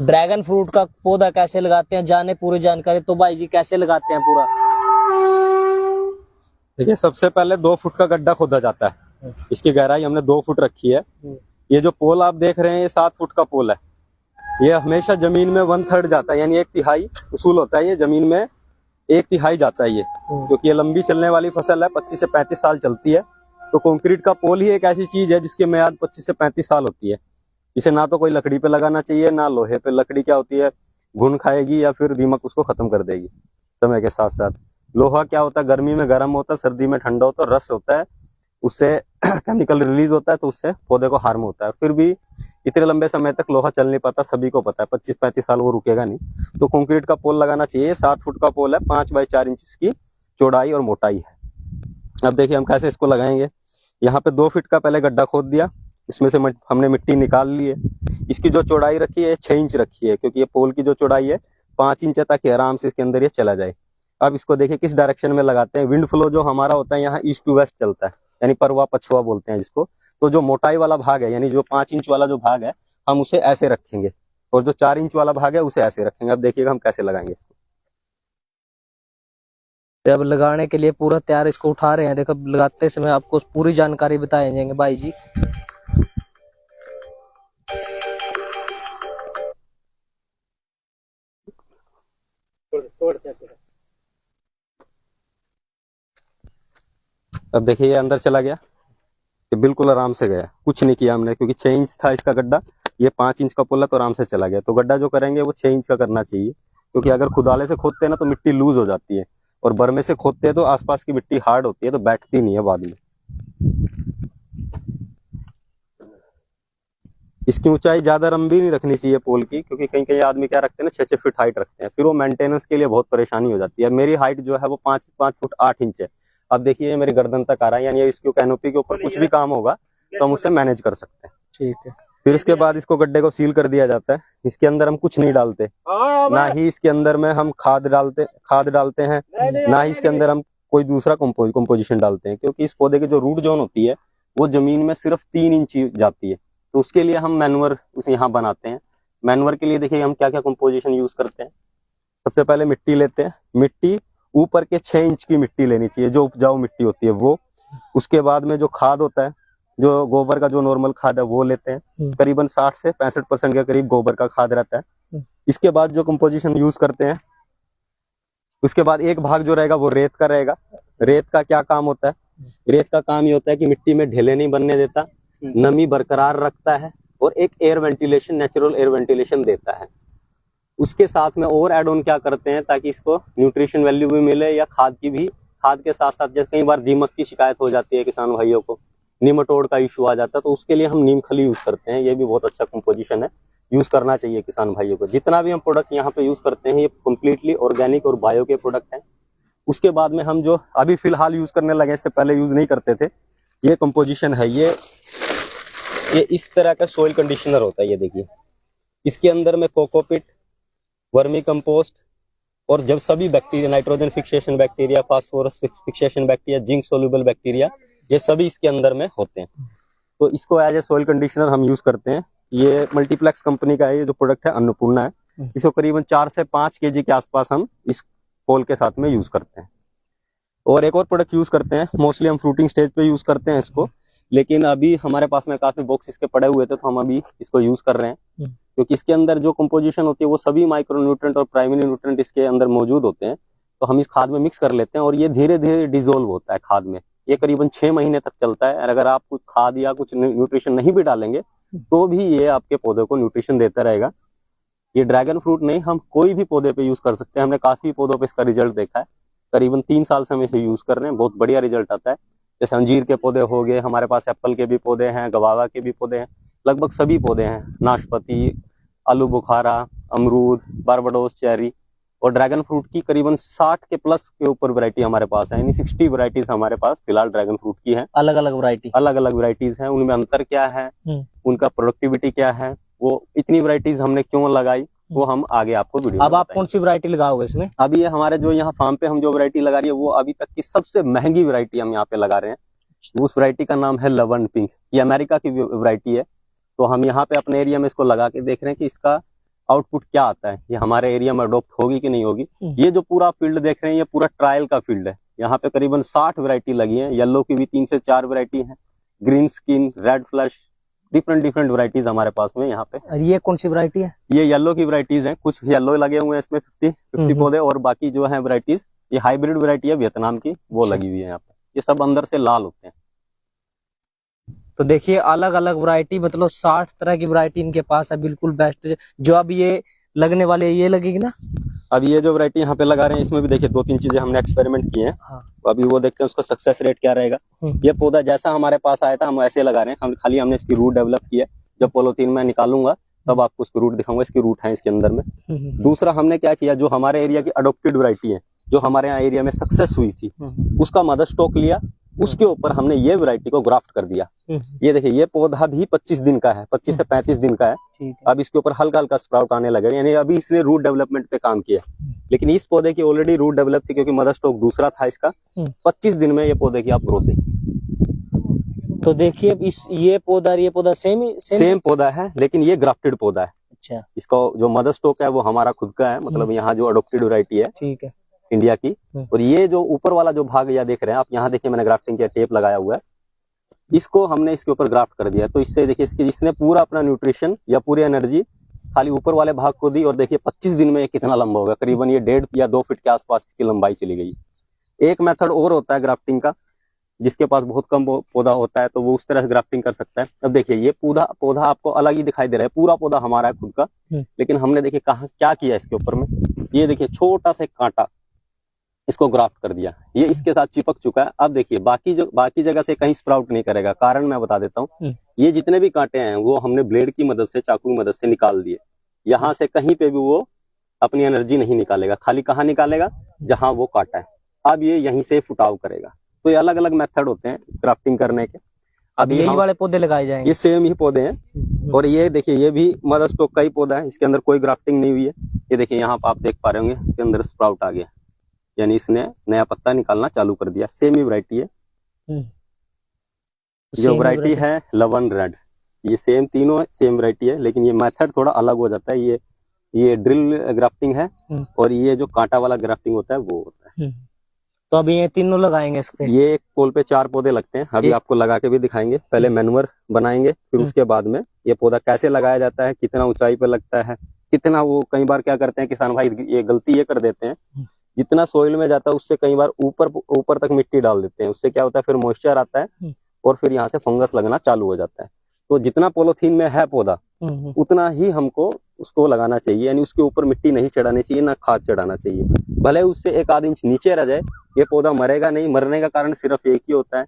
Dragon fruit का पौधा कैसे लगाते हैं, जाने पूरी जानकारी। तो भाई जी कैसे लगाते हैं पूरा? देखिए, सबसे पहले 2 फुट का गड्ढा खोदा जाता है। इसकी गहराई हमने 2 फुट रखी है। ये जो पोल आप देख रहे हैं, ये 7 फुट का पोल है। ये हमेशा जमीन में 1/3 जाता है, यानी 1/3 उसूल होता है। ये जमीन में 1/3 जाता है ये, क्योंकि ये लंबी चलने वाली फसल है, 25 से 35 साल चलती है। तो कंक्रीट का पोल ही एक ऐसी चीज है जिसकी मियाद 25 से 35 साल होती है। इसे ना तो कोई लकड़ी पे लगाना चाहिए, ना लोहे पे। लकड़ी क्या होती है, घुन खाएगी या फिर दीमक उसको खत्म कर देगी समय के साथ साथ। लोहा क्या होता है, गर्मी में गर्म होता है, सर्दी में ठंडा होता है, रस होता है, उससे केमिकल रिलीज होता है, तो उससे पौधे को हार्म होता है। फिर भी इतने लंबे समय तक लोहा चल नहीं पाता, सभी को पता है। 25-35 साल वो रुकेगा नहीं। तो कंक्रीट का पोल लगाना चाहिए। 7 फुट का पोल है, 5 बाई 4 इंच की चौड़ाई और मोटाई है। अब देखिए हम कैसे इसको लगाएंगे। यहाँ पे 2 फीट का पहले गड्ढा खोद दिया, इसमें से हमने मिट्टी निकाल ली है। इसकी जो चौड़ाई रखी है 6 इंच रखी है, क्योंकि ये पोल की जो चौड़ाई है 5 इंच है, ताकि आराम से इसके अंदर ये चला जाए। अब इसको देखिए किस डायरेक्शन में लगाते हैं। विंड फ्लो जो हमारा होता है यहाँ ईस्ट टू वेस्ट चलता है, यानी परवा पछुआ बोलते हैं जिसको। तो जो मोटाई वाला भाग है, यानी जो 5 इंच वाला जो भाग है, हम उसे ऐसे रखेंगे, और जो 4 इंच वाला भाग है उसे ऐसे रखेंगे। अब देखिएगा हम कैसे लगाएंगे इसको। अब लगाने के लिए पूरा तैयार इसको उठा रहे हैं। देखो लगाते समय आपको पूरी जानकारी बताए जाएंगे भाई जी। अब देखिए ये अंदर चला गया, ये बिल्कुल आराम से गया, कुछ नहीं किया हमने, क्योंकि 6 इंच था इसका गड्ढा। ये 5 इंच का पुल है, तो आराम से चला गया। तो गड्ढा जो करेंगे वो 6 इंच का करना चाहिए, क्योंकि अगर खुदाले से खोदते हैं ना तो मिट्टी लूज हो जाती है, और बरमे से खोदते हैं तो आसपास की मिट्टी हार्ड होती है, तो बैठती नहीं है बाद में। इसकी ऊंचाई ज्यादा लंबी नहीं रखनी चाहिए पोल की, क्योंकि कई कई आदमी क्या रखते हैं ना, 6-6 फीट हाइट रखते हैं, फिर वो मेंटेनेंस के लिए बहुत परेशानी हो जाती है। मेरी हाइट जो है वो 5 फुट 8 इंच है। अब देखिए मेरी गर्दन तक आ रहा है, यानी इसकी कैनोपी के ऊपर कुछ भी काम होगा तो हम उसे मैनेज कर सकते हैं। ठीक है। फिर इसके बाद इसको गड्ढे को सील कर दिया जाता है। इसके अंदर हम कुछ नहीं डालते, ना ही इसके अंदर में हम खाद डालते हैं, ना ही इसके अंदर हम कोई दूसरा कंपोजिशन डालते हैं, क्योंकि इस पौधे की जो रूट जोन होती है वो जमीन में सिर्फ 3 इंच जाती है। तो उसके लिए हम मैन्योर उसे यहाँ बनाते हैं। मैन्योर के लिए देखिए हम क्या क्या कंपोजिशन यूज करते हैं। सबसे पहले मिट्टी लेते हैं। मिट्टी ऊपर के 6 इंच की मिट्टी लेनी चाहिए, जो उपजाऊ मिट्टी होती है वो। उसके बाद में जो खाद होता है, जो गोबर का जो नॉर्मल खाद है वो लेते हैं। करीबन 60 से 65% के करीब गोबर का खाद रहता है। इसके बाद जो कंपोजिशन यूज करते हैं, उसके बाद एक भाग जो रहेगा वो रेत का रहेगा। रेत का क्या काम होता है? रेत का काम ये होता है कि मिट्टी में ढेले नहीं बनने देता, नमी बरकरार रखता है, और एक air ventilation, natural air ventilation देता है। उसके साथ में और एड ऑन क्या करते हैं, ताकि इसको न्यूट्रिशन वैल्यू भी मिले, या खाद की भी। खाद के साथ साथ जैसे कई बार दीमक की शिकायत हो जाती है किसान भाइयों को, निमटोड का इशू आ जाता है, तो उसके लिए हम नीम खली यूज करते हैं। ये भी बहुत अच्छा कंपोजिशन है, यूज करना चाहिए किसान भाइयों को। जितना भी हम प्रोडक्ट यहाँ पे यूज करते हैं ये कंप्लीटली ऑर्गेनिक और बायो के प्रोडक्ट हैं। उसके बाद में हम जो अभी फिलहाल यूज करने लगे, इससे पहले यूज नहीं करते थे, ये कंपोजिशन है। ये इस तरह का सोइल कंडीशनर होता है। ये देखिए इसके अंदर में कोकोपिट, वर्मी कंपोस्ट, और जब सभी bacteria, nitrogen fixation bacteria, phosphorus fixation bacteria, zinc soluble bacteria, ये सभी इसके अंदर में होते हैं। तो इसको एज ए सोइल कंडीशनर हम यूज करते हैं। ये मल्टीप्लेक्स कंपनी का है, ये जो प्रोडक्ट है अन्नपूर्णा है। इसको करीबन 4 से 5 केजी के आसपास हम इस पोल के साथ में यूज करते हैं। और एक और प्रोडक्ट यूज करते हैं, मोस्टली हम फ्रूटिंग स्टेज पे यूज करते हैं इसको, लेकिन अभी हमारे पास में काफी बॉक्स इसके पड़े हुए थे, तो हम अभी इसको यूज कर रहे हैं, क्योंकि इसके अंदर जो कंपोजिशन होती है वो सभी माइक्रो न्यूट्रेंट और प्राइमरी न्यूट्रेंट इसके अंदर मौजूद होते हैं। तो हम इस खाद में मिक्स कर लेते हैं, और ये धीरे धीरे डिजोल्व होता है खाद में। ये करीबन 6 महीने तक चलता है, और अगर आप कुछ खाद या कुछ न्यूट्रिशन नहीं भी डालेंगे तो भी ये आपके पौधे को न्यूट्रिशन देता रहेगा। ये ड्रैगन फ्रूट नहीं, हम कोई भी पौधे पे यूज कर सकते हैं। हमने काफी पौधों पे इसका रिजल्ट देखा है। करीबन 3 साल से हम इसे यूज कर रहे हैं, बहुत बढ़िया रिजल्ट आता है। जैसे अंजीर के पौधे हो गए, हमारे पास एप्पल के भी पौधे हैं, गवावा के भी पौधे हैं, लगभग सभी पौधे हैं। नाशपाती, आलू बुखारा, अमरूद, बारबाडोस चेरी, और ड्रैगन फ्रूट की करीबन 60 के प्लस के ऊपर वैरायटी हमारे पास है, यानी 60 वैरायटीज हमारे पास फिलहाल ड्रैगन फ्रूट की है। अलग अलग वैरायटी, अलग अलग वैरायटीज हैं। उनमें अंतर क्या है, उनका प्रोडक्टिविटी क्या है, वो इतनी वैरायटीज हमने क्यों लगाई, वो हम आगे आपको वीडियो। अब आप कौन सी वैरायटी लगाओगे इसमें? अभी ये हमारे जो यहाँ फार्म पे हम जो वैरायटी लगा रही है वो अभी तक की सबसे महंगी वैरायटी हम यहाँ पे लगा रहे हैं। उस वैरायटी का नाम है लवन पिंक। ये अमेरिका की वैरायटी है। तो हम यहाँ पे अपने एरिया में इसको लगा के देख रहे हैं कि इसका आउटपुट क्या आता है, ये हमारे एरिया में अडोप्ट होगी कि नहीं होगी। ये जो पूरा फील्ड देख रहे हैं ये पूरा ट्रायल का फील्ड है। यहाँ पे करीबन 60 वैरायटी लगी है। येलो की भी 3 से 4 वैरायटी है, green skin, red flush, different varieties हमारे पास में यहाँ पे। और ये कौन सी वैरायटी है? ये येलो की वैरायटीज हैं, कुछ येलो लगे हुए हैं इसमें 50 पौधे, और बाकी जो है वैरायटीज ये हाइब्रिड वैरायटी है वियतनाम की, वो लगी हुई है यहाँ पे। ये सब अंदर से लाल होते हैं। तो देखिए अलग अलग वैरायटी, मतलब 60 तरह की वैरायटी इनके पास है, बिल्कुल बेस्ट। जो अब ये लगने वाले ये लगेगी ना, अब ये जो वैरायटी यहाँ पे लगा रहे हैं इसमें भी देखिए 2-3 चीजें हमने एक्सपेरिमेंट किए हैं। हाँ। अभी वो देखते हैं उसका सक्सेस रेट क्या रहेगा। ये पौधा जैसा हमारे पास आया था हम ऐसे लगा रहे हैं, हम खाली हमने इसकी रूट डेवलप की है। जब पॉलीथीन में निकालूंगा तब आपको इसकी रूट दिखाऊंगा, इसकी रूट है इसके अंदर में। दूसरा हमने क्या किया, जो हमारे एरिया की अडोप्टेड वैरायटी है, जो हमारे यहाँ एरिया में सक्सेस हुई थी, उसका मदर स्टॉक लिया, उसके ऊपर हमने ये वैरायटी को ग्राफ्ट कर दिया। ये देखिए ये पौधा भी 25 दिन का है, 25 से 35 दिन का है। अब इसके ऊपर हल्का हल्का स्प्राउट आने लगे, यानी अभी इसने रूट डेवलपमेंट पे काम किया। लेकिन इस पौधे की ऑलरेडी रूट डेवलप थी, क्योंकि मदर स्टॉक दूसरा था इसका। 25 दिन में ये पौधे की आप ग्रोथ देखिए। तो देखिए इस ये पौधा सेम पौधा है, लेकिन ये ग्राफ्टेड पौधा है। अच्छा। इसका जो मदर स्टॉक है वो हमारा खुद का है, मतलब यहाँ जो अडोप्टेड वैरायटी है, ठीक है, इंडिया की। और ये जो ऊपर वाला जो भाग या देख रहे हैं आप, यहाँ देखिए मैंने ग्राफ्टिंग किया, टेप लगाया हुआ है, इसको हमने इसके ऊपर ग्राफ्ट कर दिया। तो इससे देखिए इसने पूरा अपना न्यूट्रिशन या पूरी एनर्जी खाली ऊपर वाले भाग को दी। और देखिए 25 दिन में ये कितना लंबा होगा, करीबन ये 1.5 या 2 फीट के आसपास इसकी लंबाई चली गई। एक मेथड और होता है ग्राफ्टिंग का, जिसके पास बहुत कम पौधा होता है तो वो उस तरह से ग्राफ्टिंग कर सकता है। अब देखिए ये पौधा आपको अलग ही दिखाई दे रहा है, पूरा पौधा हमारा है खुद का, लेकिन हमने देखिए कहा क्या किया इसके ऊपर में, ये देखिए छोटा सा कांटा इसको ग्राफ्ट कर दिया, ये इसके साथ चिपक चुका है। अब देखिए बाकी जगह से कहीं स्प्राउट नहीं करेगा। कारण मैं बता देता हूँ, ये जितने भी कांटे हैं वो हमने ब्लेड की मदद से, चाकू की मदद से निकाल दिए। यहाँ से कहीं पे भी वो अपनी एनर्जी नहीं निकालेगा, खाली कहाँ निकालेगा, जहां वो काटा है। अब ये यहीं से फुटाव करेगा। तो ये अलग अलग मेथड होते हैं ग्राफ्टिंग करने के। अब यही वाले पौधे लगाए जाएंगे, ये सेम ही पौधे हैं। और ये देखिए ये भी मदर स्टॉक का ही पौधा है, इसके अंदर कोई ग्राफ्टिंग नहीं हुई है। ये देखिए यहाँ पर आप देख पा रहे होंगे, इसके अंदर स्प्राउट आ गया, यानी इसने नया पत्ता निकालना चालू कर दिया। सेम ही वैरायटी है। जो वैरायटी है लवन रेड, ये सेम तीनों सेम वैरायटी है, लेकिन ये मेथड थोड़ा अलग हो जाता है। ये ड्रिल ग्राफ्टिंग है, और ये जो कांटा वाला ग्राफ्टिंग होता है वो होता है। तो अभी ये तीनों लगाएंगे इस पे। ये एक पोल पे 4 पौधे लगते हैं, अभी आपको लगा के भी दिखाएंगे। पहले मैनुअर बनाएंगे, फिर उसके बाद में ये पौधा कैसे लगाया जाता है, कितना ऊंचाई पे लगता है, कितना, वो कई बार क्या करते हैं किसान भाई, ये गलती ये कर देते हैं, जितना सोइल में जाता है उससे कई बार ऊपर तक मिट्टी डाल देते हैं। उससे क्या होता है, फिर मॉइस्चर आता है और फिर यहाँ से फंगस लगना चालू हो जाता है। तो जितना पॉलीथीन में है पौधा उतना ही हमको उसको लगाना चाहिए, यानी उसके ऊपर मिट्टी नहीं चढ़ानी चाहिए, ना खाद चढ़ाना चाहिए। भले उससे 1-आध इंच नीचे रह जाए, ये पौधा मरेगा नहीं। मरने का कारण सिर्फ एक ही होता है,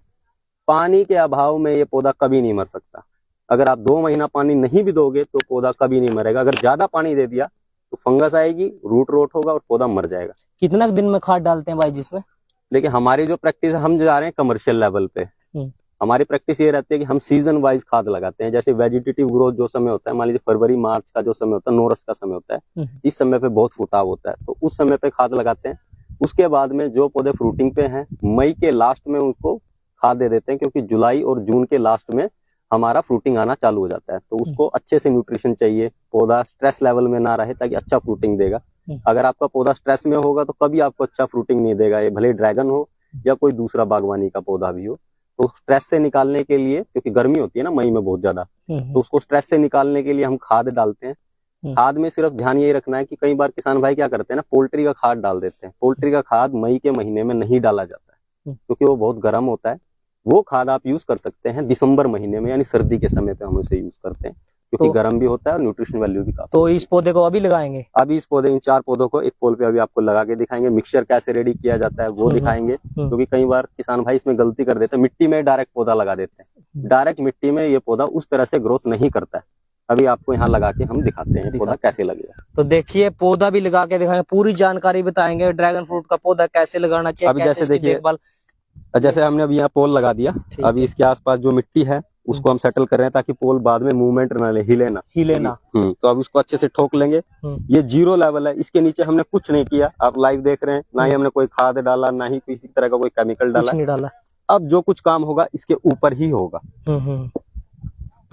पानी के अभाव में ये पौधा कभी नहीं मर सकता। अगर आप 2 महीना पानी नहीं भी दोगे तो पौधा कभी नहीं मरेगा। अगर ज्यादा पानी दे दिया तो फंगस आएगी, रूट रोट होगा और पौधा मर जाएगा। कितना दिन में खाद डालते हैं भाई जिसमें? देखिए हमारी जो प्रैक्टिस है, हम जा रहे हैं कमर्शियल लेवल पे। हमारी प्रैक्टिस ये रहती है कि हम सीजन वाइज खाद लगाते हैं। जैसे वेजिटेटिव ग्रोथ जो समय होता है, मान लीजिए फरवरी मार्च का जो समय होता है, नोरस का समय होता है, इस समय पे बहुत फुटाव होता है, तो उस समय पे खाद लगाते हैं। उसके बाद में जो पौधे फ्रूटिंग पे हैं, मई के लास्ट में उनको खाद दे देते हैं, क्योंकि जुलाई और जून के लास्ट में हमारा फ्रूटिंग आना चालू हो जाता है। तो उसको अच्छे से न्यूट्रिशन चाहिए, पौधा स्ट्रेस लेवल में ना रहे, ताकि अच्छा फ्रूटिंग देगा। अगर आपका पौधा स्ट्रेस में होगा तो कभी आपको अच्छा फ्रूटिंग नहीं देगा, ये भले ड्रैगन हो या कोई दूसरा बागवानी का पौधा भी हो। तो स्ट्रेस से निकालने के लिए, क्योंकि गर्मी होती है ना मई में बहुत ज्यादा, तो उसको स्ट्रेस से निकालने के लिए हम खाद डालते हैं। खाद में सिर्फ ध्यान यही रखना है कि कई बार किसान भाई क्या करते हैं ना, पोल्ट्री का खाद डाल देते हैं। पोल्ट्री का खाद मई के महीने में नहीं डाला जाता है, क्योंकि वो बहुत गर्म होता है। वो खाद आप यूज कर सकते हैं दिसंबर महीने में, यानी सर्दी के समय पे हम उसे यूज करते हैं, क्योंकि गर्म भी होता है और न्यूट्रिशन वैल्यू भी काफी। तो इस पौधे को अभी लगाएंगे? अभी इस पौधे, इन 4 पौधों को एक पोल पे अभी आपको लगा के दिखाएंगे। मिक्सचर कैसे रेडी किया जाता है वो दिखाएंगे, क्योंकि कई बार किसान भाई इसमें गलती कर देते हैं, मिट्टी में डायरेक्ट पौधा लगा देते हैं। डायरेक्ट मिट्टी में ये पौधा उस तरह से ग्रोथ नहीं करता है। अभी आपको यहाँ लगा के हम दिखाते हैं पौधा कैसे लगेगा। तो देखिए पौधा भी लगा के दिखाएंगे, पूरी जानकारी बताएंगे ड्रैगन फ्रूट का पौधा कैसे लगाना चाहिए। अभी जैसे देखिए, जैसे हमने अभी यहाँ पोल लगा दिया, अभी इसके आसपास जो मिट्टी है उसको हम सेटल कर रहे हैं, ताकि पोल बाद में मूवमेंट ना ले, हिले ना। तो अब उसको अच्छे से ठोक लेंगे। ये 0 लेवल है, इसके नीचे हमने कुछ नहीं किया, आप लाइव देख रहे हैं। ना ही हमने कोई खाद डाला, ना ही किसी तरह का कोई केमिकल डाला। नहीं डाला। अब जो कुछ काम होगा इसके ऊपर ही होगा।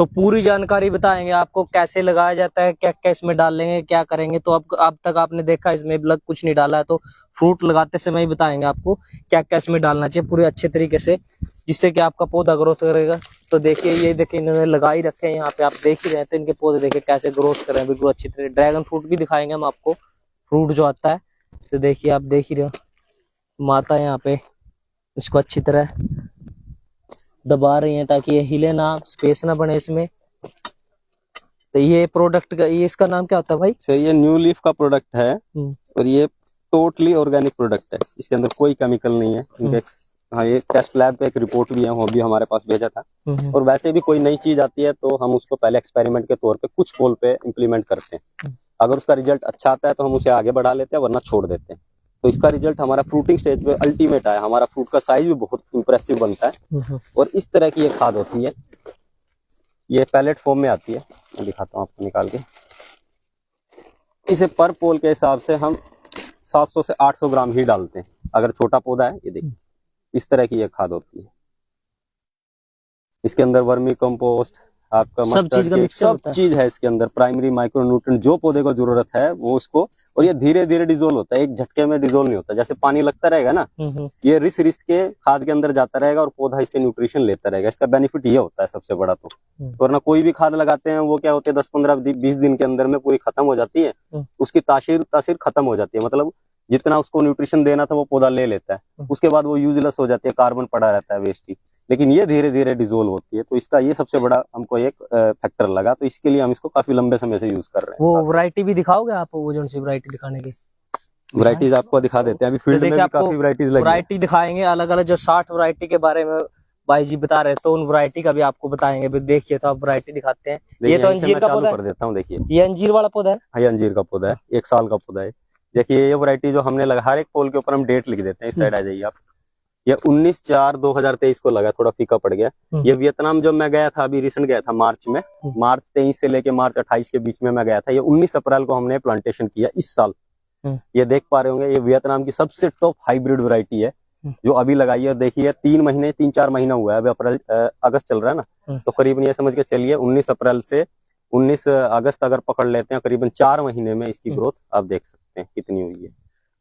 तो पूरी जानकारी बताएंगे आपको, कैसे लगाया जाता है, क्या क्या इसमें डाल लेंगे, क्या करेंगे। तो अब तक आपने देखा इसमें कुछ नहीं डाला है, तो फ्रूट लगाते समय ही बताएंगे आपको क्या क्या इसमें डालना चाहिए पूरे अच्छे तरीके से, जिससे कि आपका पौधा ग्रोथ करेगा। तो देखिए, ये देखिए इन्होंने लगा ही रखे हैं यहाँ पे, आप देख ही रहे थे इनके पौधे देखिए कैसे ग्रोथ कर रहे हैं बिल्कुल अच्छी तरह। ड्रैगन फ्रूट भी दिखाएंगे हम आपको, फ्रूट जो आता है। तो देखिए, आप देख ही रहे हो माता यहाँ पे इसको अच्छी तरह दबा रही हैं ताकि ये हिले ना, स्पेस ना बने इसमें। तो ये प्रोडक्ट का, ये इसका नाम क्या होता है भाई? सर ये न्यू लीफ का प्रोडक्ट है और ये टोटली ऑर्गेनिक प्रोडक्ट है, इसके अंदर कोई केमिकल नहीं है। हाँ, ये टेस्ट लैब पे एक रिपोर्ट भी है, वो भी हमारे पास भेजा था। और वैसे भी कोई नई चीज आती है तो हम उसको पहले एक्सपेरिमेंट के तौर पे कुछ पोल पे इम्प्लीमेंट करते हैं। अगर उसका रिजल्ट अच्छा आता है तो हम उसे आगे बढ़ा लेते हैं, वरना छोड़ देते हैं। तो इसका रिजल्ट हमारा फ्रूटिंग स्टेज पे अल्टीमेट आया, हमारा फ्रूट का साइज भी बहुत इंप्रेसिव बनता है। और इस तरह की ये खाद होती है, ये पैलेट फॉर्म में आती है, मैं दिखाता हूँ आपको निकाल के। इसे पर पोल के हिसाब से हम 700 से 800 ग्राम ही डालते हैं अगर छोटा पौधा है। ये देखिए इस तरह की ये खाद होती है। इसके अंदर वर्मी कंपोस्ट, आपका सब चीज है इसके अंदर, प्राइमरी माइक्रो न्यूट्रिएंट जो पौधे को जरूरत है वो उसको। और ये धीरे धीरे डिजोल्व होता है, एक झटके में डिजोल्व नहीं होता। जैसे पानी लगता रहेगा ना, ये रिस के खाद के अंदर जाता रहेगा और पौधा इससे न्यूट्रिशन लेता रहेगा। इसका बेनिफिट ये होता है सबसे बड़ा। तो वरना कोई भी खाद लगाते हैं वो क्या होते हैं 10-15-20 दिन के अंदर में पूरी खत्म हो जाती है, उसकी तासीर खत्म हो जाती है। मतलब जितना उसको न्यूट्रिशन देना था वो पौधा ले लेता है, उसके बाद वो यूजलेस हो जाती है, कार्बन पड़ा रहता है, वेस्ट ही। लेकिन ये धीरे धीरे डिसोल्व होती है। तो इसका ये सबसे बड़ा हमको एक फैक्टर लगा, तो इसके लिए हम इसको काफी लंबे समय से यूज कर रहे हैं। वो वैरायटी भी दिखाओगे आप? वो जो सी वैरायटी दिखाने की वैरायटीज आपको दिखा देते हैं। अभी फील्ड में भी काफी वैरायटीज लगी, वैरायटी दिखाएंगे अलग अलग। जो 60 वैरायटी के बारे में भाई जी बता रहे, तो उन वैरायटी का भी आपको बताएंगे। देखिए, तो आप वैरायटी दिखाते हैं। ये तो अंजीर का पौधा कर देता हूँ। देखिए, ये अंजीर वाला पौधा है। हाँ, ये अंजीर का पौधा है, 1 साल का पौधा है। देखिए ये वैरायटी जो हमने लगा, हर एक पोल के ऊपर हम डेट लिख देते हैं। इस साइड आ जाइए आप। ये 19/4/2023 को लगा, थोड़ा फीका पड़ गया। ये वियतनाम जब मैं गया था, अभी रिसेंट गया था मार्च में, मार्च 23 से लेके मार्च 28 के बीच में मैं गया था। ये 19 अप्रैल को हमने प्लांटेशन किया इस साल। ये देख पा रहे होंगे, ये वियतनाम की सबसे टॉप हाइब्रिड वैरायटी है जो अभी लगाई है। देखिए 3-4 महीना हुआ है, अभी अप्रैल अगस्त चल रहा है ना, तो करीबन ये समझ के चलिए 19 अप्रैल से 19 अगस्त अगर पकड़ लेते हैं, करीबन 4 महीने में इसकी ग्रोथ आप देख सकते हैं कितनी हुई है।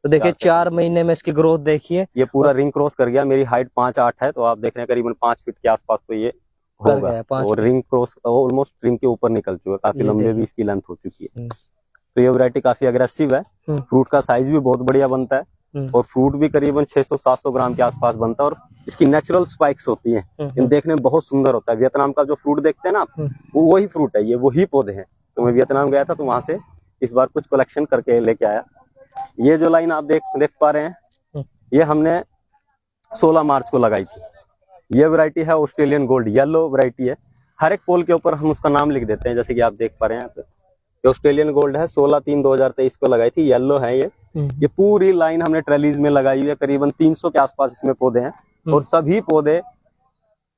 तो देखिए 4 महीने में इसकी ग्रोथ देखिए, ये पूरा रिंग क्रॉस कर गया। मेरी हाइट 5'8" है, तो आप देख रहे हैं करीबन 5 फीट के आसपास तो ये होगा। और रिंग क्रॉस ऑलमोस्ट रिंग के ऊपर निकल चुका है, काफी लंबे भी इसकी लेंथ हो चुकी है। तो ये वैरायटी काफी अग्रेसिव है, फ्रूट का साइज भी बहुत बढ़िया बनता है और फ्रूट भी करीबन 600-700 ग्राम के आसपास बनता है। और इसकी नेचुरल स्पाइक्स होती हैं, इन देखने में बहुत सुंदर होता है। वियतनाम का जो फ्रूट देखते हैं ना आप, वो वही फ्रूट है, ये वही पौधे हैं। तो मैं वियतनाम गया था, तो वहां से इस बार कुछ कलेक्शन करके लेके आया। ये जो लाइन आप देख पा रहे हैं, ये हमने 16 मार्च को लगाई थी। ये वैरायटी है ऑस्ट्रेलियन गोल्ड, येलो वैरायटी है। हर एक पोल के ऊपर हम उसका नाम लिख देते हैं, जैसे कि आप देख पा रहे हैं। ये ऑस्ट्रेलियन गोल्ड है, 16/3/2023 को लगाई थी, येलो है ये। ये पूरी लाइन हमने ट्रेलीज में लगाई हुई है, करीबन 300 के आसपास इसमें पौधे हैं और सभी पौधे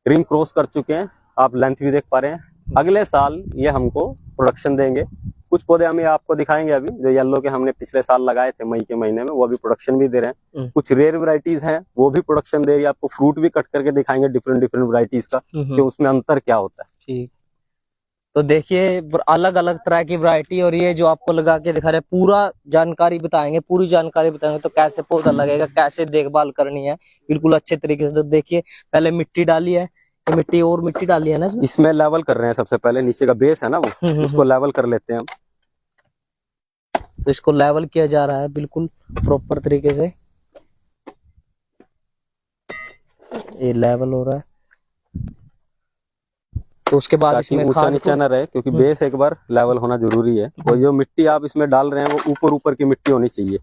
रिंग क्रॉस कर चुके हैं। आप लेंथ भी देख पा रहे हैं। अगले साल ये हमको प्रोडक्शन देंगे। कुछ पौधे हमें आपको दिखाएंगे अभी, जो येलो के हमने पिछले साल लगाए थे मई के महीने में, वो अभी प्रोडक्शन भी दे रहे हैं। कुछ रेयर वैरायटीज हैं, वो भी प्रोडक्शन दे रही है। आपको फ्रूट भी कट करके दिखाएंगे डिफरेंट वैरायटीज का, कि उसमें अंतर क्या होता है। ठीक, तो देखिए अलग अलग तरह की वैरायटी, और ये जो आपको लगा के दिखा रहे हैं, पूरा जानकारी बताएंगे, पूरी जानकारी बताएंगे। तो कैसे पौधा लगेगा, कैसे देखभाल करनी है बिल्कुल अच्छे तरीके से। तो देखिए पहले मिट्टी डाली है, तो मिट्टी और मिट्टी डाली है ना इसमें लेवल कर रहे हैं। सबसे पहले नीचे का बेस है ना, वो उसको लेवल कर लेते हैं हम। तो इसको लेवल किया जा रहा है बिल्कुल प्रॉपर तरीके से, ये लेवल हो रहा है। तो उसके बाद इसमें ऊंचा नीचा न रहे, क्योंकि बेस एक बार लेवल होना जरूरी है। और जो मिट्टी आप इसमें डाल रहे हैं वो ऊपर की मिट्टी होनी चाहिए।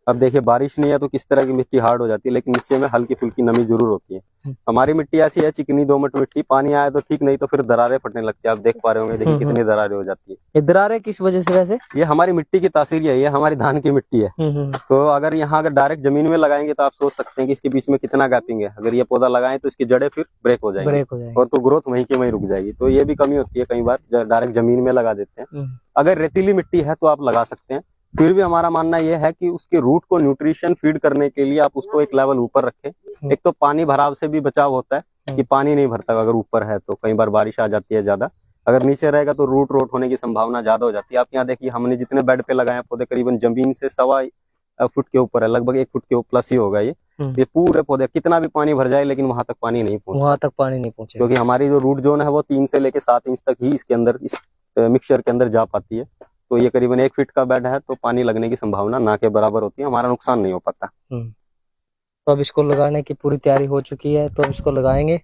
अब देखिए बारिश नहीं है तो किस तरह की मिट्टी हार्ड हो जाती है, लेकिन नीचे में हल्की फुल्की नमी जरूर होती है। हमारी मिट्टी ऐसी है, चिकनी दोमट मिट्टी, पानी आए तो ठीक, नहीं तो फिर दरारें फटने लगती है। आप देख पा रहे होंगे, देखिए कितनी दरारें हो जाती है। ये दरारें किस वजह से? वैसे ये हमारी मिट्टी की तासीर है, ये हमारी धान की मिट्टी है। तो अगर यहाँ अगर डायरेक्ट जमीन में लगाएंगे तो आप सोच सकते हैं कि इसके बीच में कितना गैपिंग है। अगर ये पौधा लगाएं तो इसकी जड़ें फिर ब्रेक हो जाएंगी और तो ग्रोथ वहीं की वहीं रुक जाएगी। तो ये भी कमी होती है, कई बार डायरेक्ट जमीन में लगा देते हैं। अगर रेतीली मिट्टी है तो आप लगा सकते हैं। फिर भी हमारा मानना यह है कि उसके रूट को न्यूट्रिशन फीड करने के लिए आप उसको एक लेवल ऊपर रखें। एक तो पानी भराव से भी बचाव होता है, कि पानी नहीं भरता। अगर ऊपर है तो कई बार बारिश आ जाती है ज्यादा, अगर नीचे रहेगा तो रूट रोट होने की संभावना ज्यादा हो जाती है। आप यहाँ देखिए, हमने जितने बेड पे लगाए हैं पौधे करीबन जमीन से 1.25 फुट के ऊपर है, लगभग 1 फुट के प्लस ही होगा ये पूरे पौधे। कितना भी पानी भर जाए लेकिन वहां तक पानी नहीं पहुंचता, वहां तक पानी नहीं पहुंचे, क्योंकि हमारी जो रूट जोन है वो 3 से लेके 7 इंच तक ही इसके अंदर, इस मिक्सचर के अंदर जा पाती है। तो ये करीबन 1 फीट का बेड है, तो पानी लगने की संभावना ना के बराबर होती है, हमारा नुकसान नहीं हो पाता। तो अब इसको लगाने की पूरी तैयारी हो चुकी है, तो अब इसको लगाएंगे।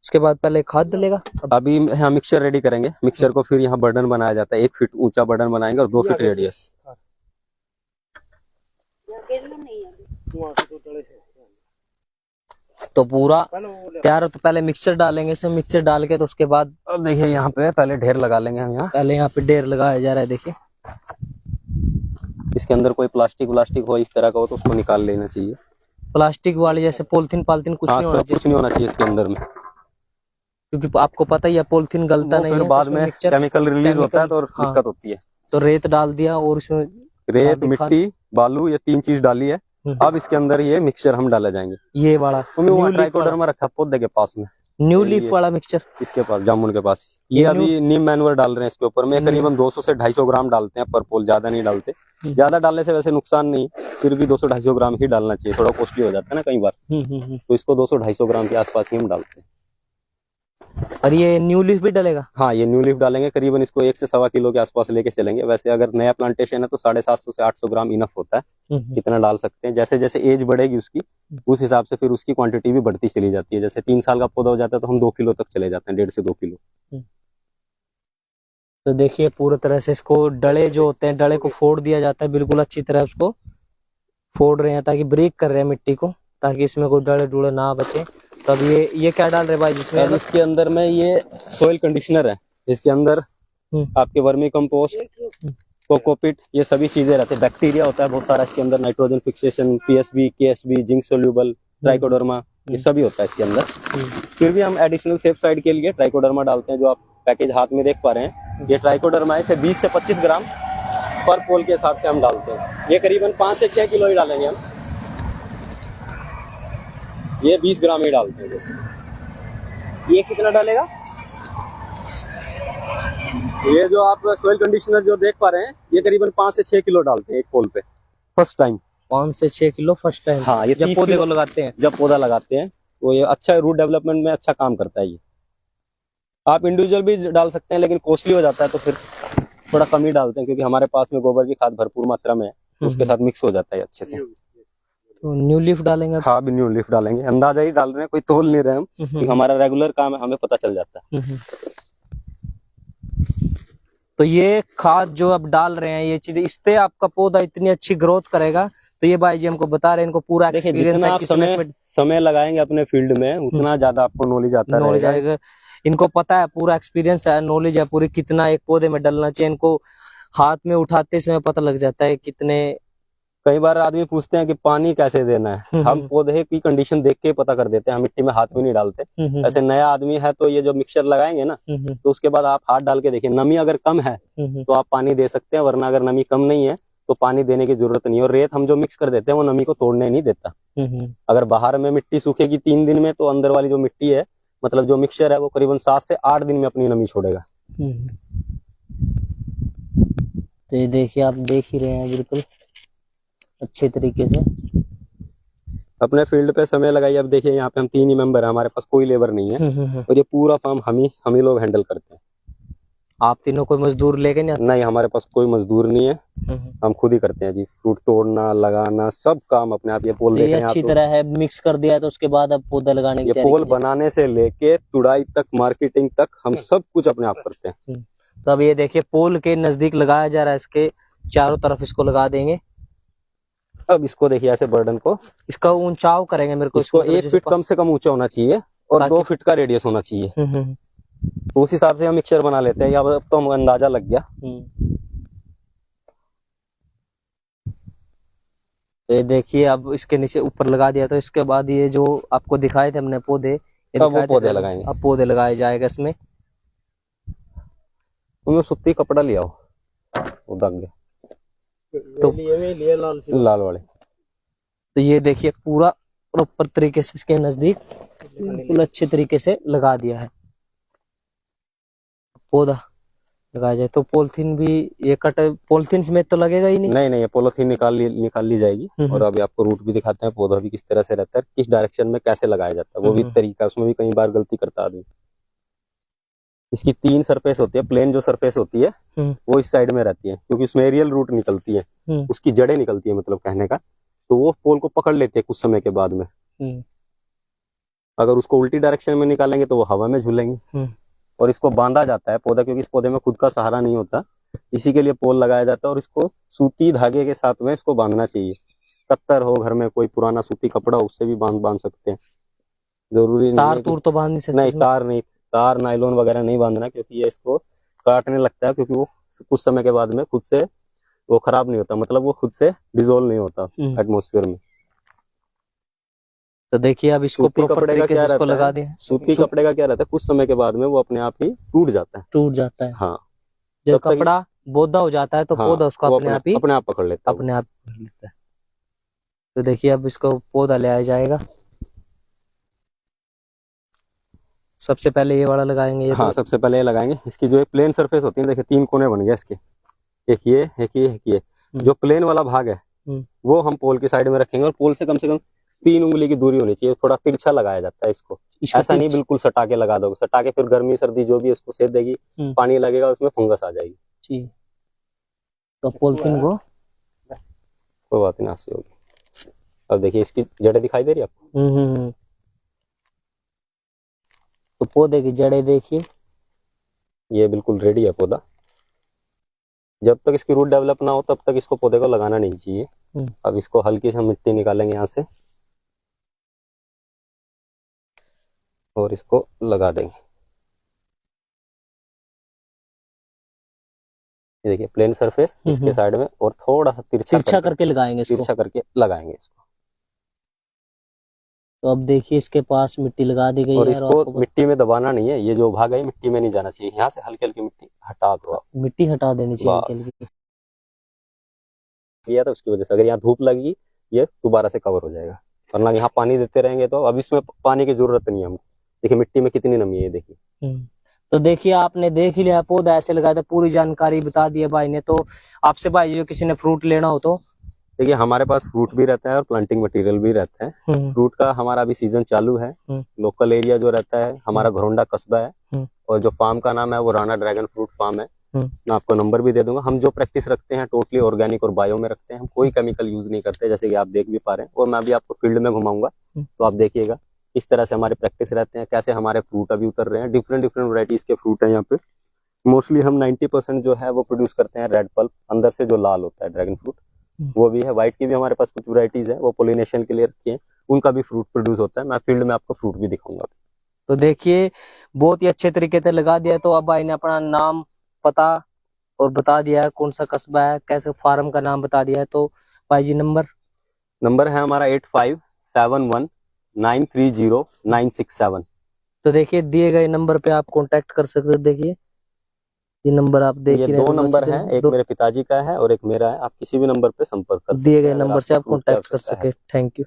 उसके बाद पहले खाद डलेगा। अभी यहाँ मिक्सचर रेडी करेंगे। मिक्सचर को फिर यहाँ बर्डन बनाया जाता है, 1 फीट ऊंचा बर्डन बनाएंगे और 2 फीट रेडियस। तो पूरा तैयार हो, तो पहले मिक्सचर डालेंगे इसमें। मिक्सचर डाल के तो उसके बाद अब देखिए यहाँ पे पहले ढेर लगा लेंगे हम। पहले यहाँ पे ढेर लगाया जा रहा है। देखिए इसके अंदर कोई प्लास्टिक हो इस तरह का हो तो उसको निकाल लेना चाहिए। प्लास्टिक वाले जैसे पॉलिथीन पालिथीन कुछ नहीं होना चाहिए, कुछ नहीं होना चाहिए इसके अंदर में, क्योंकि आपको पता ही है पॉलिथीन गलता नहीं है, बाद में केमिकल रिलीज होता है तो दिक्कत होती है। तो रेत डाल दिया और उसमें रेत, मिट्टी, बालू, ये 3 चीज डाली है। अब इसके अंदर ये मिक्सचर हम डाले जाएंगे। ये वाला ट्राइकोडर्मा रखा पौधे के पास में, न्यू लीफ वाला मिक्सचर इसके पास, जामुन के पास। ये अभी नीम मैनुअर डाल रहे हैं इसके ऊपर में। करीबन 200 से 250 ग्राम डालते हैं पर पोल, ज्यादा नहीं डालते। ज्यादा डालने से वैसे नुकसान नहीं, फिर भी 200-250 ग्राम ही डालना चाहिए, थोड़ा कॉस्टली हो जाता है ना कई बार। तो इसको 200-250 ग्राम के आसपास ही हम डालते हैं। और ये न्यू लीफ भी डलेगा? हाँ, ये न्यू लीफ डालेंगे। करीबन इसको 1 से 1.25 किलो के आसपास लेके चलेंगे। वैसे अगर नया प्लांटेशन है तो 750 से 800 ग्राम इनफ होता है, कितना डाल सकते हैं। जैसे जैसे एज बढ़ेगी उसकी, उस हिसाब से फिर उसकी क्वांटिटी भी बढ़ती चली जाती है। जैसे 3 साल का पौधा हो जाता है तो हम 2 किलो तक चले जाते हैं, 1.5 से 2 किलो। तो देखिए पूरी तरह से इसको डले जो होते हैं, डले को फोड़ दिया जाता है, बिल्कुल अच्छी तरह उसको फोड़ रहे हैं ताकि ब्रेक कर रहे हैं मिट्टी को, ताकि इसमें कोई डले डूले ना बचे। तब ये क्या डाल रहे भाई जिसमें? इसके अंदर में ये सॉइल कंडीशनर है। इसके अंदर आपके वर्मी कंपोस्ट, कोकोपिट, ये सभी चीजें रहती है। बैक्टीरिया होता है बहुत सारा इसके अंदर, nitrogen fixation, PSB, KSB, zinc soluble, trichoderma, ये सभी होता है इसके अंदर। फिर भी हम एडिशनल सेफ साइड के लिए ट्राइकोडर्मा डालते हैं। जो आप पैकेज हाथ में देख पा रहे हैं, ये ट्राइकोडर्मा है। इसे 20 से 25 ग्राम पर पोल के हिसाब से हम डालते हैं। ये करीबन 5 से 6 किलो ही डालेंगे हम, ये 20 ग्राम ही डालते हैं। जैसे ये कितना डालेगा? ये जो आप सोइल कंडीशनर जो देख पा रहे हैं, ये करीबन 5 से 6 किलो डालते हैं एक पोल पे फर्स्ट टाइम। 5 से 6 किलो फर्स्ट टाइम? हाँ, ये जब पौधे को लगाते हैं, जब पौधा लगाते हैं तो ये अच्छा रूट डेवलपमेंट में अच्छा काम करता है। ये आप इंडिविजुअल भी डाल सकते हैं, लेकिन कॉस्टली हो जाता है तो फिर थोड़ा कम ही डालते हैं, क्योंकि हमारे पास में गोबर की खाद भरपूर मात्रा में है, तो उसके साथ मिक्स हो जाता है अच्छे से। तो न्यू लीफ डालेंगे? हाँ, अभी न्यू लीफ डालेंगे। अंदाजा ही डाल रहे हैं, कोई तोल नहीं रहे हम, क्योंकि हमारा रेगुलर काम है, हमें पता चल जाता है। तो ये खाद जो अब डाल रहे हैं, ये चीज, इससे आपका पौधा इतनी अच्छी ग्रोथ करेगा। तो ये भाई जी हमको बता रहे हैं, इनको पूरा एक्सपीरियंस है। समय लगाएंगे अपने फील्ड में, उतना ज्यादा आपको नॉलेज आता रहेगा। इनको पता है, पूरा एक्सपीरियंस है, नॉलेज है पूरी, कितना एक पौधे में डलना चाहिए। इनको हाथ में उठाते समय पता लग जाता है कितने। कई बार आदमी पूछते हैं कि पानी कैसे देना है, हम पौधे की कंडीशन देख के पता कर देते हैं, हम मिट्टी में हाथ भी नहीं डालते। ऐसे नया आदमी है तो ये जो मिक्सचर लगाएंगे ना, तो उसके बाद आप हाथ डाल के देखिए, नमी अगर कम है तो आप पानी दे सकते हैं, वरना अगर नमी कम नहीं है तो पानी देने की जरूरत नहीं है। और रेत हम जो मिक्स कर देते हैं वो नमी को तोड़ने नहीं देता। अगर बाहर में मिट्टी सूखेगी 3 दिन में, तो अंदर वाली जो मिट्टी है, मतलब जो मिक्सचर है, वो करीबन 7 से 8 दिन में अपनी नमी छोड़ेगा। तो ये देखिए, आप देख ही रहे हैं बिल्कुल अच्छे तरीके से अपने फील्ड पे समय लगाइए। अब देखिए यहाँ पे हम 3 ही मेंबर हैं, हमारे पास कोई लेबर नहीं है, और ये पूरा काम हम ही लोग हैंडल करते हैं। आप तीनों कोई मजदूर लेके नहीं, हमारे पास कोई मजदूर नहीं है, हम खुद ही करते हैं जी। फ्रूट तोड़ना, लगाना, सब काम अपने आप। ये पोल देख रहे हैं, अच्छी तरह है मिक्स कर दिया, तो उसके बाद अब पौधा लगाने की पोल बनाने से लेके तुड़ाई तक, मार्केटिंग तक, हम सब कुछ अपने आप करते हैं। तो अब ये देखिए पोल के नजदीक लगाया जा रहा है, इसके चारों तरफ इसको लगा देंगे। अब इसको देखिए ऐसे बर्डन को, इसका ऊंचाव करेंगे मेरे को, इसको 1 फीट कम से कम ऊंचा होना चाहिए और 2 फीट का रेडियस होना चाहिए। तो उस हिसाब से हम मिक्सचर बना लेते हैं। या तो हम अंदाजा लग गया। तो ये देखिए अब इसके नीचे ऊपर लगा दिया, तो इसके बाद ये जो आपको दिखाए थे हमने पौधे, वो पौधे लगाएंगे। अब पौधे लगाए जाएगा इसमें। उनमें सूती कपड़ा लिया हो, वो दग गया तो लाल वाले। तो ये देखिए पूरा प्रॉपर तरीके से इसके नजदीक बिल्कुल अच्छे तरीके से लगा दिया है। पौधा लगाया जाए तो पॉलिथीन भी ये कट पॉलिथीन में तो लगेगा ही नहीं। नहीं, ये पॉलिथीन निकाल ली जाएगी। और अभी आपको रूट भी दिखाते हैं, पौधा भी किस तरह से रहता है, किस डायरेक्शन में कैसे लगाया जाता है, वो भी तरीका, उसमें भी कई बार गलती करता आदमी। इसकी 3 सरफेस होती है। प्लेन जो सरफेस होती है वो इस साइड में रहती है, क्योंकि उसमें एरियल रूट निकलती है, उसकी जड़ें निकलती है, मतलब कहने का, तो वो पोल को पकड़ लेते हैं कुछ समय के बाद में। अगर उसको उल्टी डायरेक्शन में निकालेंगे तो वो हवा में झूलेंगे। और इसको बांधा जाता है पौधा, क्योंकि इस पौधे में खुद का सहारा नहीं होता, इसी के लिए पोल लगाया जाता है। और इसको सूती धागे के साथ में इसको बांधना चाहिए। कत्तर हो घर में, कोई पुराना सूती कपड़ा हो, उससे भी बांध सकते हैं। जरूरी नहीं तार है तूर तो बांध नहीं सकते। नहीं, तार नायलॉन वगैरह नहीं बांधना, क्योंकि ये इसको काटने लगता है, क्योंकि वो कुछ समय के बाद में खुद से वो खराब नहीं होता, मतलब वो खुद से डिसोल्व नहीं होता एटमॉस्फेयर में। तो देखिए अब इसको सूती कपड़े का क्या रहता लगा है, दिया। सूती कपड़े का क्या रहता है, कुछ समय के बाद में वो अपने आप ही टूट जाता है। हाँ, जब कपड़ा बोदा हो जाता है तो पौधा उसको अपने आप पकड़ लेता है, अपने आप पकड़ लेता है। तो देखिए अब इसको पौधा ले आया जाएगा। सबसे पहले ये वाला लगाएंगे। ये सबसे पहले ये लगाएंगे। इसकी जो एक प्लेन सरफेस होती है, देखिए 3 कोने बन गए इसके, एक ये। जो प्लेन वाला भाग है वो हम पोल की साइड में रखेंगे, और पोल से कम 3 उंगली की दूरी होनी चाहिए। थोड़ा तिरछा लगाया जाता है इसको ऐसा नहीं बिल्कुल सटा के लगा दोगे, सटा के फिर गर्मी सर्दी जो भी उसको सेध देगी, पानी लगेगा, उसमें फंगस आ जाएगी। तो पॉलिथीन को कोई बात नहीं, आंसू होगी। अब देखिए इसकी जड़ें दिखाई दे रही है आपको। तो पौधे की जड़ें देखिए, ये बिल्कुल रेडी है पौधा। जब तक इसकी रूट डेवलप ना हो तब तक इसको पौधे को लगाना नहीं चाहिए। अब इसको हल्की से मिट्टी निकालेंगे यहाँ से और इसको लगा देंगे। ये देखिए प्लेन सरफेस इसके साइड में, और थोड़ा सा तिरछा करके लगाएंगे इसको। तो अब देखिए इसके पास मिट्टी लगा दी गई और है। इसको मिट्टी में दबाना नहीं है, ये जो भाग है मिट्टी में नहीं जाना चाहिए। यहाँ से हल्की हल्की मिट्टी हटा दो, मिट्टी हटा देनी चाहिए। किया था उसकी वजह से, अगर यहाँ धूप लगी ये दोबारा से कवर हो जाएगा, वरना यहाँ पानी देते रहेंगे तो अब इसमें पानी की जरूरत नहीं है हमको। देखिए मिट्टी में कितनी नमी है, देखिए। तो देखिए आपने देख ही लिया, पौधा ऐसे लगाया था, पूरी जानकारी बता दी है भाई ने। तो आपसे भाई जो किसी ने फ्रूट लेना हो तो देखिए हमारे पास फ्रूट भी रहता है और प्लांटिंग मटेरियल भी रहता है। फ्रूट का हमारा अभी सीजन चालू है। लोकल एरिया जो रहता है हमारा घरौंडा कस्बा है, और जो फार्म का नाम है वो राणा ड्रैगन फ्रूट फार्म है। मैं आपको नंबर भी दे दूंगा। हम जो प्रैक्टिस रखते हैं टोटली ऑर्गेनिक और बायो में रखते हैं, हम कोई केमिकल यूज नहीं करते, जैसे कि आप देख भी पा रहे हैं। और मैं अभी आपको फील्ड में घुमाऊंगा तो आप देखिएगा इस तरह से हमारे प्रैक्टिस रहते हैं, कैसे हमारे फ्रूट अभी उतर रहे हैं। डिफरेंट वैरायटीज के फ्रूट है यहाँ पे। मोस्टली हम 90% जो है वो प्रोड्यूस करते हैं रेड पल्प, अंदर से जो लाल होता है ड्रैगन फ्रूट वो भी है। व्हाइट की भी हमारे पास कुछ वैरायटीज है, वो पोलिनेशन के लिए रखी है, उनका भी फ्रूट प्रोड्यूस होता है। मैं फील्ड में आपको फ्रूट भी दिखाऊंगा। तो देखिए बहुत ही अच्छे तरीके से लगा दिया। तो अब भाई ने अपना नाम पता और बता दिया है, कौन सा कस्बा है, कैसे फार्म का नाम बता दिया है। तो भाई जी नंबर है हमारा 8571930967। तो देखिए दिए गए नंबर पे आप कांटेक्ट कर सकते हैं। देखिए ये नंबर आप देख रहे हैं, 2 नंबर है, एक मेरे पिताजी का है और एक मेरा है। आप किसी भी नंबर पे संपर्क कर सकते हैं, दिए गए नंबर से आप कांटेक्ट कर सके। Thank you.